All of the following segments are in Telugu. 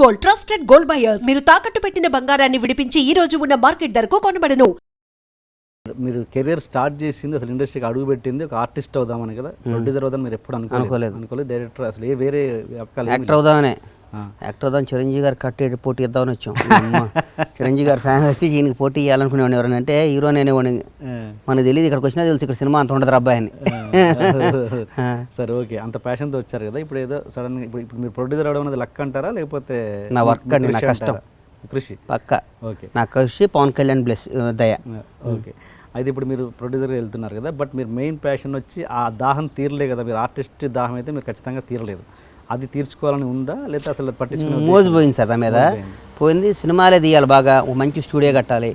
Gold, trusted gold buyers. మీరు తాకట్టు పెట్టిన బంగారాన్ని విడిపించి ఈ రోజు ఉన్న మార్కెట్ ధరకు కొనబడను. మీరు కెరీర్ స్టార్ట్ చేసింది అసలు ఇండస్ట్రీకి అడుగు పెట్టింది ఒక ఆర్టిస్ట్ అవుదామని కదా, ప్రొడ్యూసర్ అవుదాం మీరు ఎప్పుడు అనుకోలేదు, డైరెక్టర్ అసలు వేరే యాక్టర్ అవుదామనే. యాక్టర్ అవుదాం చిరంజీవి గారు కట్టేటి పోటీ ఇద్దామని వచ్చాం. చిరంజీవి గారు ఫ్యాన్ వచ్చి ఈయనకి పోటీ ఇవ్వాలనుకునేవాడిని. ఎవరైనా అంటే హీరో అనేవాడిని. మనకు తెలియదు, ఇక్కడికి వచ్చినా తెలుసు ఇక్కడ సినిమా అంత ఉండదు అబ్బాయిని. సరే ఓకే, అంత ప్యాషన్తో వచ్చారు కదా. ఇప్పుడు ఏదో సడన్గా ఇప్పుడు మీరు ప్రొడ్యూసర్ అవడం అనేది లక్ అంటారా లేకపోతే నా వర్క్ అండి, నా కష్టం, కృషి పక్క. ఓకే, నా కృషి పవన్ కళ్యాణ్ బ్లెస్ దయ. ఓకే, అయితే ఇప్పుడు మీరు ప్రొడ్యూసర్గా వెళ్తున్నారు కదా, బట్ మీరు మెయిన్ ప్యాషన్ వచ్చి ఆ దాహం తీరలే కదా, మీరు ఆర్టిస్ట్ దాహం అయితే మీరు ఖచ్చితంగా తీరలేదు. అది తీర్చుకోవాలని ఉందా లేదా అసలు పట్టించుకుని మోసిపోయింది సార్ దాని మీద పోయింది. సినిమాలే తీయాలి, బాగా ఒక మంచి స్టూడియో కట్టాలి.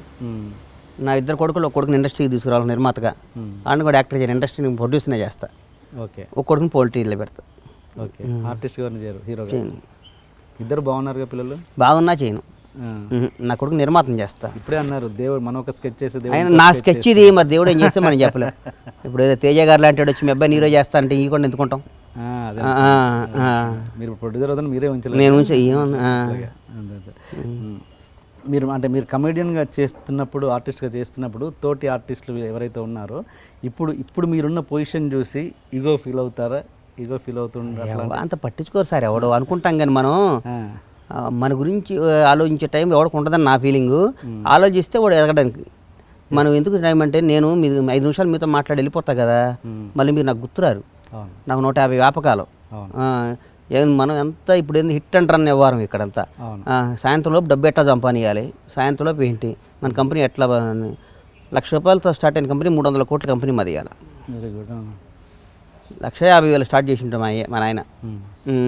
నా ఇద్దరు కొడుకులు ఒక కొడుకుని ఇండస్ట్రీకి తీసుకురావాలి నిర్మాతగా, ఆయన కూడా యాక్టర్ చేయాలి, ఇండస్ట్రీని ప్రొడ్యూస్నే చేస్తా. ఓకే, ఒక కొడుకుని పోల్ట్రీలో పెడతా. ఓకే, ఆర్టిస్ట్ గారిని చేయరు, హీరోగా. ఇద్దరు బాగున్నారుగా పిల్లలు? బాగున్నా చేయను, నా కొడుకు నిర్మాతం చేస్తా. ఇప్పుడే అన్నారు దేవుడు మనం ఒక స్కెచ్ చేసి నా స్కెచ్ ఇది, మరి దేవుడు ఏం చేస్తే మనం చెప్పలేదు. ఇప్పుడు ఏదో తేజ గారు లాంటి వాడు వచ్చి మీ అబ్బాయి హీరో చేస్తా అంటే ఈ కూడా ఎందుకుంటాం. మీరు ప్రొడ్యూసర్ అవుతాను మీరే ఉంచలేదు, నేను ఉంచే మీరు అంటే మీరు కమెడియన్గా చేస్తున్నప్పుడు ఆర్టిస్ట్గా చేస్తున్నప్పుడు తోటి ఆర్టిస్టులు ఎవరైతే ఉన్నారో ఇప్పుడు మీరున్న పొజిషన్ చూసి ఈగో ఫీల్ అవుతారా? ఈగో ఫీల్ అవుతుంటారా? అంత పట్టించుకోరు సార్, ఎవడో అనుకుంటాం కానీ మనం మన గురించి ఆలోచించే టైం ఎవరికి ఉంటుందని నా ఫీలింగు. ఆలోచిస్తే వాడు ఎదగడానికి మనం ఎందుకు టైం అంటే, నేను మీరు 5 నిమిషాలు మీతో మాట్లాడి వెళ్ళిపోతా కదా, మళ్ళీ మీరు నాకు గుర్తురారు. నాకు 150 వ్యాపకాలు. మనం ఎంత ఇప్పుడు ఏంది హిట్ అండ్ రన్ వ్యవహారం ఇక్కడంతా. సాయంత్రంలోపు డబ్బు ఎట్లా సంపాదించాలి, సాయంత్రంలోపు ఏంటి మన కంపెనీ ఎట్లా, ₹1,00,000 స్టార్ట్ అయిన కంపెనీ 300 కోట్ల కంపెనీ మాది ఇవ్వాలి. 1,50,000 స్టార్ట్ చేసి ఉంటాం మా నాయన,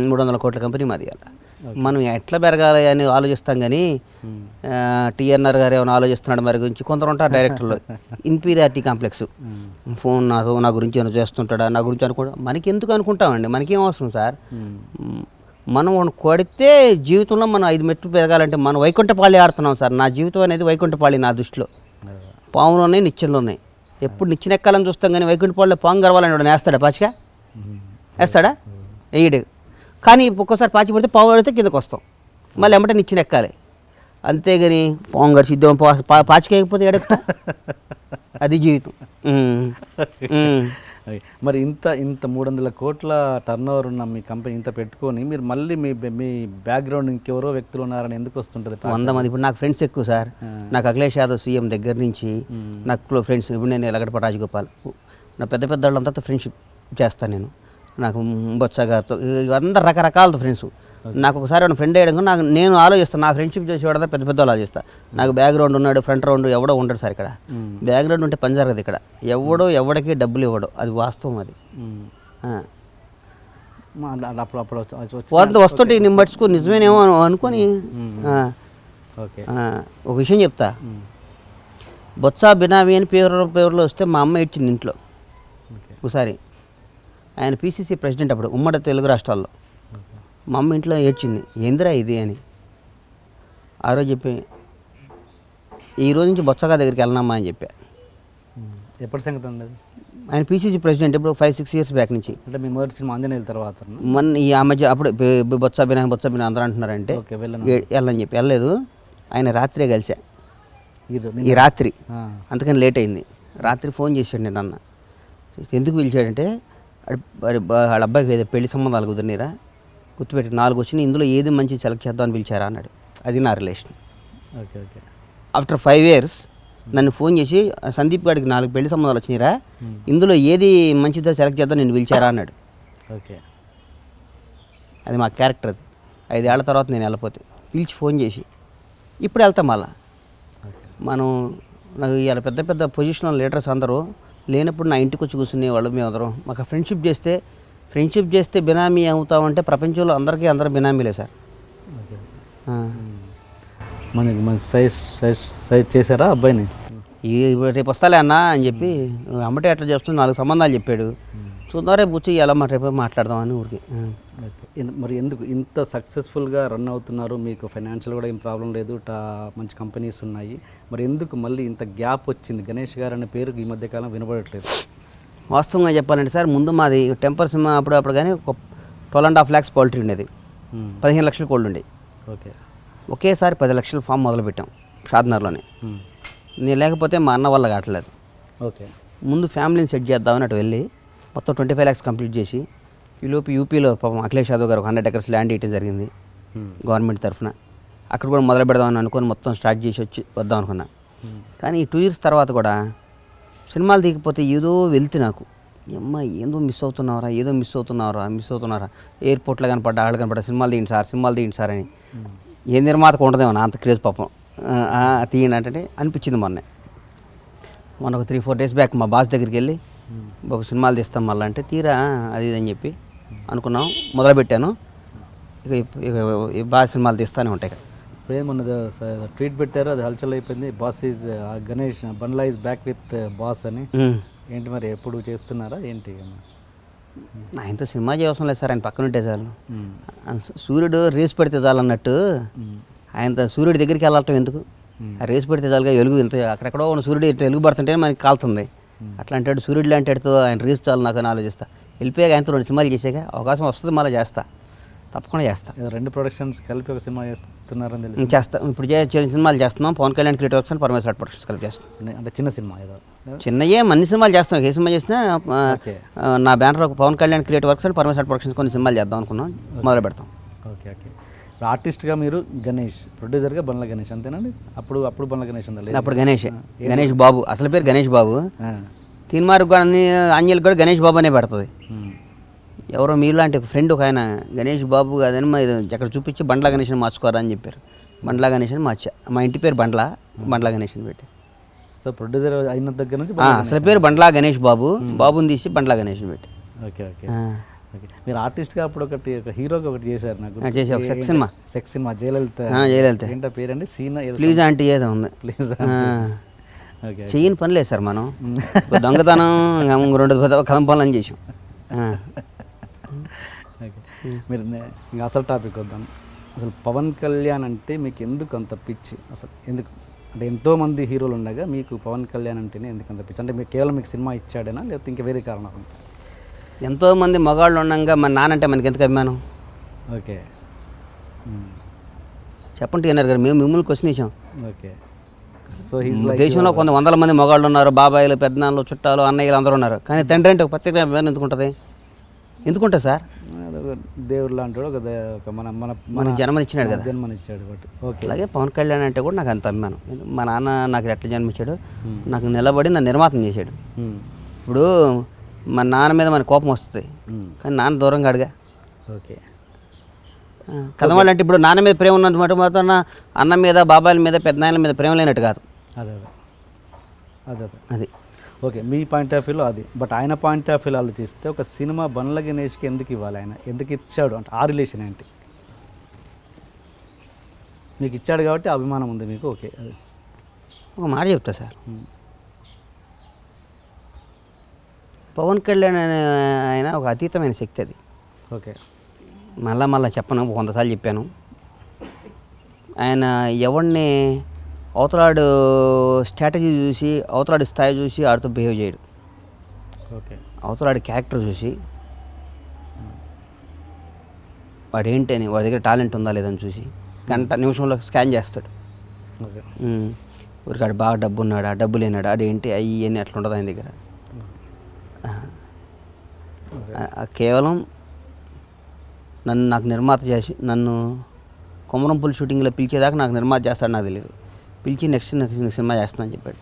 300 కోట్ల కంపెనీ మాది ఇవ్వాలి. మనం ఎట్లా పెరగాలి అని ఆలోచిస్తాం కానీ టీఎన్ఆర్ గారు ఏమైనా ఆలోచిస్తున్నాడు మరి గురించి. కొందరు ఉంటారు డైరెక్టర్లు ఇన్ఫీరియారిటీ కాంప్లెక్స్, ఫోన్ నా గురించి ఏమైనా చేస్తుంటాడా, నా గురించి అనుకుంటా. మనకి ఎందుకు అనుకుంటామండి, మనకేం అవసరం సార్. మనం కొడితే జీవితంలో మనం 5 మెట్లు పెరగాలంటే మనం వైకుంఠపాళి ఆడుతున్నాం సార్. నా జీవితం అనేది వైకుంఠపాళి నా దృష్టిలో. పాములు ఉన్నాయి, నిచ్చెనలు ఉన్నాయి. ఎప్పుడు నిచ్చెన ఎక్కాలని చూస్తాం కానీ వైకుంఠపాళిలో పాము గర్వాలని వాడు వేస్తాడా? పాచిగా వేస్తాడా? వేయడు. కానీ ఒక్కోసారి పాచి పడితే పాము పడితే కిందకు వస్తాం, మళ్ళీ ఎమ్మటే నిచ్చెన ఎక్కాలి. అంతేగాని పాము గారు సిద్ధం పాచికేయకపోతే ఎడెక్తా, అది జీవితం. మరి ఇంత 300 కోట్ల టర్న్ ఓవర్ ఉన్న మీ కంపెనీ ఇంత పెట్టుకొని మీరు మళ్ళీ మీ బ్యాక్గ్రౌండ్ ఇంకెవరో వ్యక్తులు ఉన్నారని ఎందుకు వస్తుంటుంది? 100 మంది. ఇప్పుడు నాకు ఫ్రెండ్స్ ఎక్కువ సార్. నాకు అఖిలేష్ యాదవ్ సీఎం దగ్గర నుంచి నాకు ఫ్రెండ్స్. ఇప్పుడు నేను లగడపాటి రాజగోపాల్, నా పెద్ద వాళ్ళంతా ఫ్రెండ్షిప్ చేస్తాను నేను. నాకు బొత్స గారితో అందరు రకరకాలతో ఫ్రెండ్స్. నాకు ఒకసారి ఒక ఫ్రెండ్ అయ్యడం నాకు నేను ఆలోచిస్తాను, నా ఫ్రెండ్షిప్ చేసేవాడు పెద్ద ఆలోచిస్తాను. నాకు బ్యాక్గ్రౌండ్ ఉన్నాడు, ఫ్రంట్ రౌండ్ ఎవడో ఉండడు సార్ ఇక్కడ. బ్యాక్గ్రౌండ్ ఉంటే పని జరగదు ఇక్కడ. ఎవడికి డబ్బులు ఇవ్వడు, అది వాస్తవం. అది వస్తుంటే నేను పట్టుకో నిజమేనేమో అనుకొని. ఒక విషయం చెప్తా, బొత్స బినామీ అని పేరులో వస్తే మా అమ్మ ఇచ్చింది ఇంట్లో ఒకసారి. ఆయన పీసీసీ ప్రెసిడెంట్ అప్పుడు ఉమ్మడి తెలుగు రాష్ట్రాల్లో. మా అమ్మ ఇంట్లో ఏడ్చింది, ఏందిరా ఇది అని. ఆ రోజు చెప్పి ఈ రోజు నుంచి బొత్సగా దగ్గరికి వెళ్ళనమ్మా అని చెప్పా. ఎప్పటి సంగతి ఉండదు? ఆయన పీసీసీ ప్రెసిడెంట్ ఇప్పుడు 5-6 ఇయర్స్ బ్యాక్ నుంచి. అంటే మీ మొదటి సినిమా ఆంజనేయుల తర్వాత ఆ మధ్య అప్పుడు బొత్స బినామీ అందరూ అంటున్నారంటే వెళ్ళని చెప్పి వెళ్ళలేదు. ఆయన రాత్రే కలిసా, ఈ రాత్రి. అందుకని లేట్ అయింది. రాత్రి ఫోన్ చేశాడు నేను అన్న. ఎందుకు పిలిచాడంటే, వాళ్ళ అబ్బాయికి ఏదో పెళ్లి సంబంధాలు కుదిరినరా, గుర్తుపెట్టి 4 వచ్చినాయి, ఇందులో ఏది మంచి సెలెక్ట్ చేద్దామని పిలిచారా అన్నాడు. అది నా relation. Okay okay. After 5 years నన్ను ఫోన్ చేసి, సందీప్ గారికి 4 పెళ్లి సంబంధాలు వచ్చినాయిరా, ఇందులో ఏది మంచిదో సెలెక్ట్ చేద్దాం నేను పిలిచారా అన్నాడు. ఓకే, అది మా క్యారెక్టర్. అది 5 ఏళ్ల తర్వాత నేను వెళ్ళిపోతే పిలిచి ఫోన్ చేసి ఇప్పుడు వెళ్తాం. మళ్ళా మనం నాకు ఇలా పెద్ద పొజిషనల్ లీడర్స్ అందరూ లేనప్పుడు నా ఇంటికి వచ్చి కూర్చునేవాళ్ళు. మేమందరం మాకు ఫ్రెండ్షిప్ చేస్తే బినామీ అవుతామంటే ప్రపంచంలో అందరూ బినామీలే సార్. మన సైజ్ చేశారా అబ్బాయిని? రేపు వస్తాలే అన్న అని చెప్పి అమ్మటే అట్లా చేస్తుంది. 4 సంబంధాలు చెప్పాడు. చూద్దాం రేపు కూర్చి ఇలా రేపు మాట్లాడదామని ఊరికి. మరి ఎందుకు ఇంత సక్సెస్ఫుల్గా రన్ అవుతున్నారు? మీకు ఫైనాన్షియల్ కూడా ఏం ప్రాబ్లం లేదు, మంచి కంపెనీస్ ఉన్నాయి. మరి ఎందుకు మళ్ళీ ఇంత గ్యాప్ వచ్చింది? గణేష్ గారు అనే పేరు ఈ మధ్యకాలం వినబడట్లేదు. వాస్తవంగా చెప్పాలంటే సార్, ముందు మాది టెంపర్ సినిమా అప్పుడు కానీ ఒక 12.5 lakhs పౌల్ట్రీ ఉండేది, 15 లక్షల కోళ్ళు ఉండేవి. ఓకే. ఒకేసారి 10 లక్షల ఫామ్ మొదలుపెట్టాం షాద్నగర్లోనే. నేను లేకపోతే మా అన్న వల్ల కావట్లేదు. ఓకే. ముందు ఫ్యామిలీని సెట్ చేద్దామని అటు వెళ్ళి మొత్తం 25 lakhs కంప్లీట్ చేసి ఈలోపు యూపీలో పాపం అఖిలేష్ యాదవ్ గారు 100 acres ల్యాండ్ ఇవ్వడం జరిగింది గవర్నమెంట్ తరఫున. అక్కడ కూడా మొదలు పెడదామని అనుకొని మొత్తం స్టార్ట్ చేసి వచ్చి వద్దాం అనుకున్నా. కానీ ఈ 2 years తర్వాత కూడా సినిమాలు దిగిపోతే ఏదో వెళ్తే నాకు అమ్మ ఏదో మిస్ అవుతున్నారా ఎయిర్పోర్ట్లో కనపడ్డా వాళ్ళు కనపడ్డా సినిమాలు తీయండి సార్ అని. ఏ నిర్మాతకు ఉండదేమో నా అంత క్రేజ్ పాపం తీయండి అంటే అనిపించింది. మొన్న ఒక 3-4 days బ్యాక్ మా బాస్ దగ్గరికి వెళ్ళి బాబు సినిమాలు తీస్తాం మళ్ళీ అంటే తీరా అది ఇది అని చెప్పి అనుకున్నాం, మొదలుపెట్టాను. ఇక బాగా సినిమాలు తీస్తూనే ఉంటాయి. ఇప్పుడు ఏమన్నది ట్వీట్ పెట్టారు, అది హల్చల్ అయిపోయింది. Boss is Ganesh Bandla is back with boss అని. ఏంటి మరి ఎప్పుడు చేస్తున్నారా ఏంటి? ఆయనతో సినిమా చేయవసరం లేదు సార్, ఆయన పక్కన ఉంటే చాలు. సూర్యుడు రేసు పెడితే చాలు అన్నట్టు ఆయనతో సూర్యుడి దగ్గరికి వెళ్ళటం ఎందుకు? ఆ రేసు పెడితే చాలుగా వెలుగు ఇంత అక్కడెక్కడో ఉన్న సూర్యుడు ఇంత వెలుగు పడుతుంటే మనకి కాలుతుంది. అట్లా అంటాడు సూర్యుడు లాంటి వాడితో ఆయన రేసు చాలు నాకు అని ఆలోచిస్తా. వెళ్ళిపోయాక ఆయనతో 2 సినిమాలు చేసాక అవకాశం వస్తుంది మళ్ళీ చేస్తా, తప్పకుండా చేస్తా. 2 ప్రొడక్షన్స్ కలిపి ఒక సినిమా చేస్తున్నారని తెలిసి చేస్తాం. ఇప్పుడు సినిమాలు చేస్తున్నాం. Pawan Kalyan creative works and Parameswara productions కలిపి చేస్తాం. అంటే చిన్న సినిమా ఏదో చిన్నయే అన్ని సినిమాలు చేస్తాం. ఏ సినిమా చేసినా నా banner Pawan Kalyan creative works and Parameswara productions కొన్ని సినిమాలు చేద్దాం అనుకున్నాం, మొదలు పెడతాం. ఓకే. ఓకే. ఆర్టిస్ట్గా మీరు గణేష్, ప్రొడ్యూసర్గా బండ్ల గణేష్ అంతేనండి? అప్పుడు బండ్ల గణేష్ ఉండాలి. అప్పుడు గణేష్ బాబు, అసలు పేరు గణేష్ బాబు. తీన్మార్కు కూడా అంజలికి కూడా గణేష్ బాబు అనే పెడుతుంది. ఎవరో మీలాంటి ఒక ఫ్రెండ్ ఒక ఆయన గణేష్ బాబు కాదని మా అక్కడ చూపించి బండ్ల గణేష్ అని మార్చుకోరా అని చెప్పారు. బండ్ల గణేష్ అని మార్చా. మా ఇంటి పేరు బండ్ల గణేష్ అని పెట్టి. సో ప్రొడ్యూసర్ అయిన దగ్గర నుంచి అసలు పేరు బండ్ల గణేష్ బాబు, బాబుని తీసి బండ్ల గణేష్ అని పెట్టి. ఓకే. ఓకే. మీరు ఆర్టిస్ట్గా అప్పుడు ఒక హీరోకి ఒకటి చేశారు నాకు చేసి ఒక సెక్స్ సినిమా జయలలిత ఏంటో పేరండి సీన్ ప్లీజ్ ఆంటీ ఏదో ఉంది. ప్లీజ్ చెయ్యని పని లేదు సార్, మనం దొంగతనం 2 కథం పనులు అని చేసాం. మీరు ఇంకా అసలు టాపిక్ వద్దాం. అసలు పవన్ కళ్యాణ్ అంటే మీకు ఎందుకు అంత పిచ్చి? అసలు ఎందుకు అంటే ఎంతోమంది హీరోలు ఉండగా మీకు పవన్ కళ్యాణ్ అంటేనే ఎందుకు అంత పిచ్చి? అంటే మీకు కేవలం మీకు సినిమా ఇచ్చాడేనా లేకపోతే ఇంకా వేరే కారణం? ఎంతోమంది మగాళ్ళు ఉండగా మన నానంటే మనకి ఎందుకు అభిమానం? ఓకే. చెప్పండి టీఎన్ఆర్ గారు, మేము మిమ్మల్ని క్వశ్చన్ ఇచ్చాం. ఓకే. సో దేశంలో 100 మంది మగాళ్ళు ఉన్నారు, బాబాయిలు, పెద్దనాన్నలు, చుట్టాలు, అన్నయ్యలు అందరూ ఉన్నారు. కానీ తండ్రి అంటే ఒక ప్రత్యేక అభిమానం ఎందుకుంటుంది? ఎందుకుంటుంది సార్? దేవుడు లాంటి మన జన్మనిచ్చినాడు కదా, జన్మనిచ్చాడు. ఓకే. అలాగే పవన్ కళ్యాణ్ అంటే కూడా నాకు అంత అభిమానం. మా నాన్న నాకు ఎట్లా జన్మించాడు, నాకు నిలబడి నన్ను నిర్మాతం చేశాడు. ఇప్పుడు మా నాన్న మీద మన కోపం వస్తుంది, కానీ నాన్న దూరంగా అడిగా. ఓకే. కథ వాళ్ళు అంటే ఇప్పుడు నాన్న మీద ప్రేమ ఉన్నంత మాట మాత్రం అన్న మీద, బాబాయిల మీద, పెద్దనాయల మీద ప్రేమ లేనట్టు కాదు. అది ఓకే. మీ పాయింట్ ఆఫ్ వ్యూలో అది. బట్ ఆయన పాయింట్ ఆఫ్ వ్యూలో ఆలోచిస్తే ఒక సినిమా బండ్ల గణేష్కి ఎందుకు ఇవ్వాలి, ఆయన ఎందుకు ఇచ్చాడు అంటే ఆ రిలేషన్ ఏంటి? మీకు ఇచ్చాడు కాబట్టి అభిమానం ఉంది మీకు. ఓకే. అది ఒక మాట చెప్తా సార్, పవన్ కళ్యాణ్ ఆయన ఒక అతీతమైన శక్తి. అది ఓకే. మళ్ళా చెప్పను, 100 సార్లు చెప్పాను. ఆయన ఎవరిని అవతలాడు స్ట్రాటజీ చూసి, అవతలాడి స్థాయి చూసి ఆడితో బిహేవ్ చేయడు. ఓకే. అవతలాడి క్యారెక్టర్ చూసి వాడు ఏంటని, వాడి దగ్గర టాలెంట్ ఉందా లేదని చూసి నిమిషంలో స్కాన్ చేస్తాడు. ఓకే. ఊరికాడు బాగా డబ్బు ఉన్నాడా, డబ్బు లేనాడా, అదేంటి అయ్యి అని అట్లా ఉంటుంది ఆయన దగ్గర. కేవలం నాకు నిర్మాత చేసి నన్ను కొమరంపుల్ షూటింగ్లో పిలిచేదాకా నాకు నిర్మాత చేస్తాడు నాకు తెలియదు. పిలిచి నెక్స్ట్ సినిమా చేస్తానని చెప్పాడు.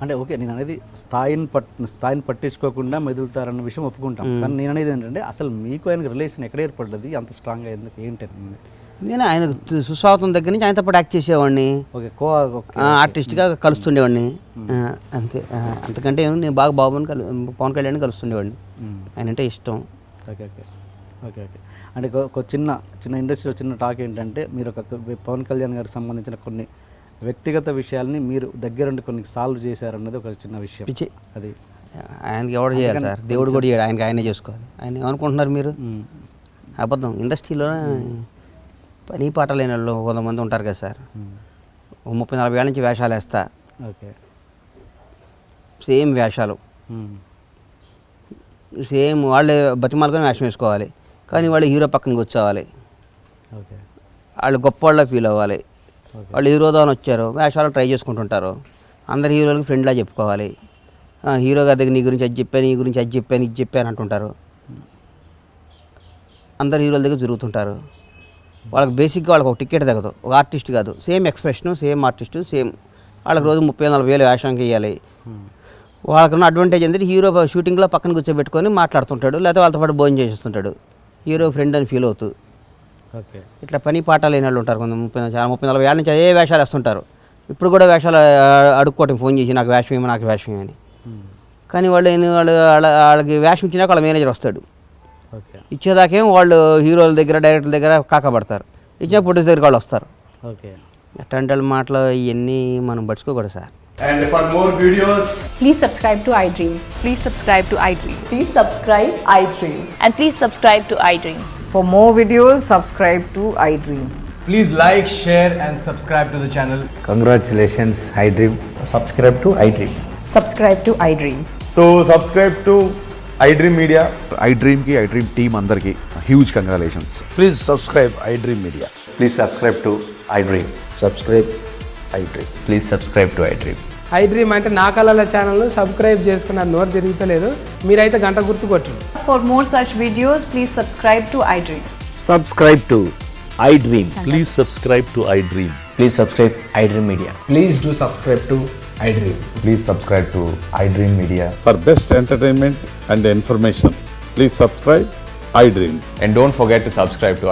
అంటే ఓకే, నేను అనేది స్థాయిని పట్టించుకోకుండా మెదులుతారన్న విషయం ఒప్పుకుంటాం. కానీ నేను అనేది ఏంటంటే అసలు మీకు ఆయనకు రిలేషన్ ఎక్కడ ఏర్పడ్డది అంత స్ట్రాంగ్గా, ఎందుకు ఏంటంటే? నేను ఆయన సుస్వాగతం దగ్గర నుంచి ఆయనతో పాటు యాక్ట్ చేసేవాడిని, ఆర్టిస్ట్గా కలుస్తుండేవాడిని అంతే. అంతకంటే నేను బాగా పవన్ కళ్యాణ్ కలుస్తుండేవాడిని, ఆయన అంటే ఇష్టం. ఓకే. ఓకే. ఓకే. ఓకే. అంటే ఒక చిన్న ఇండస్ట్రీలో చిన్న టాక్ ఏంటంటే మీరు ఒక పవన్ కళ్యాణ్ గారికి సంబంధించిన కొన్ని వ్యక్తిగత విషయాల్ని మీరు దగ్గరుండి కొన్ని సాల్వ్ చేశారన్నది ఒక చిన్న విషయం. అది ఆయనకి ఎవరు చేయాలి సార్, దేవుడు కూడా చేయడు, ఆయనకి ఆయనే చేసుకోవాలి. ఆయన ఏమనుకుంటున్నారు మీరు? అబద్ధం. ఇండస్ట్రీలో పని పాట లేని వాళ్ళు 100 మంది ఉంటారు కదా సార్. 30-40 ఏళ్ళ నుంచి వేషాలు వేస్తా. ఓకే. సేమ్ వేషాలు, సేమ్ వాళ్ళే బతిమాలుకొని వేషం వేసుకోవాలి, కానీ వాళ్ళు హీరో పక్కన కూర్చోవాలి. ఓకే. వాళ్ళు గొప్పవాళ్ళ ఫీల్ అవ్వాలి. వాళ్ళు హీరోతో అని వచ్చారు, వేషాలు ట్రై చేసుకుంటుంటారు. అందరు హీరోలకి ఫ్రెండ్లా చెప్పుకోవాలి. హీరో గారి దగ్గర నీ గురించి అది చెప్పాను, నీ గురించి అది చెప్పాను, ఇది చెప్పాను అంటుంటారు. అందరు హీరోల దగ్గర తిరుగుతుంటారు. వాళ్ళకి బేసిక్గా వాళ్ళకి ఒక టికెట్ తగ్గదు. ఒక ఆర్టిస్ట్ కాదు, same expression, same artist, same వాళ్ళకి రోజు 30-40 వేలు వేషానికి వేయాలి. వాళ్ళకున్న అడ్వాంటేజ్ ఏంటంటే హీరో షూటింగ్లో పక్కన కూర్చోబెట్టుకొని మాట్లాడుతుంటాడు, లేకపోతే వాళ్ళతో పాటు భోజనం చేసేస్తుంటాడు. హీరో ఫ్రెండ్ అని ఫీల్ అవుతూ ఓకే. ఇట్లా పని పాట లేని వాళ్ళు ఉంటారు. కొంచెం 30-40 ఏళ్ళ నుంచి అదే వేషాలు వేస్తుంటారు. ఇప్పుడు కూడా వేషాలు అడుక్కోవటం, ఫోన్ చేసి నాకు వేషం ఏమో, నాకు వేషం ఏమని. కానీ వాళ్ళకి వేషం ఇచ్చినాక వాళ్ళ మేనేజర్ వస్తాడు. ఓకే. ఇచ్చేదాకేం వాళ్ళు హీరోల దగ్గర, డైరెక్టర్ల దగ్గర కాకపడతారు. ఇచ్చే ప్రొడ్యూసర్ దగ్గర వాళ్ళు వస్తారు. ఓకే. ఎట్లాంటి మాటలు ఇవన్నీ మనం పట్టుకోకూడదు sir. And for more videos, Please subscribe to iDream. Please subscribe to iDream. Please subscribe iDream. And please subscribe to iDream. For more videos, subscribe to iDream. please like, share and subscribe to the channel. Congratulations, iDream. Subscribe to iDream. Subscribe to iDream. So subscribe to iDream Media. iDream team అందరికి huge congratulations. Please subscribe iDream Media. Please subscribe to iDream. Subscribe iDream. Please subscribe to iDream. iDream అంటే నా కళల ఛానల్ను సబ్స్క్రైబ్ చేసుకున్న నోరు తిరుగుతలేదు. మీరైతే గంట గుర్తు కొట్టండి. For more such videos, please subscribe to iDream. Subscribe to iDream. Please subscribe to iDream. Please subscribe iDream Media. Please do subscribe to iDream. Please subscribe to iDream Media. For best entertainment and information, please subscribe iDream. And don't forget to subscribe to iDream.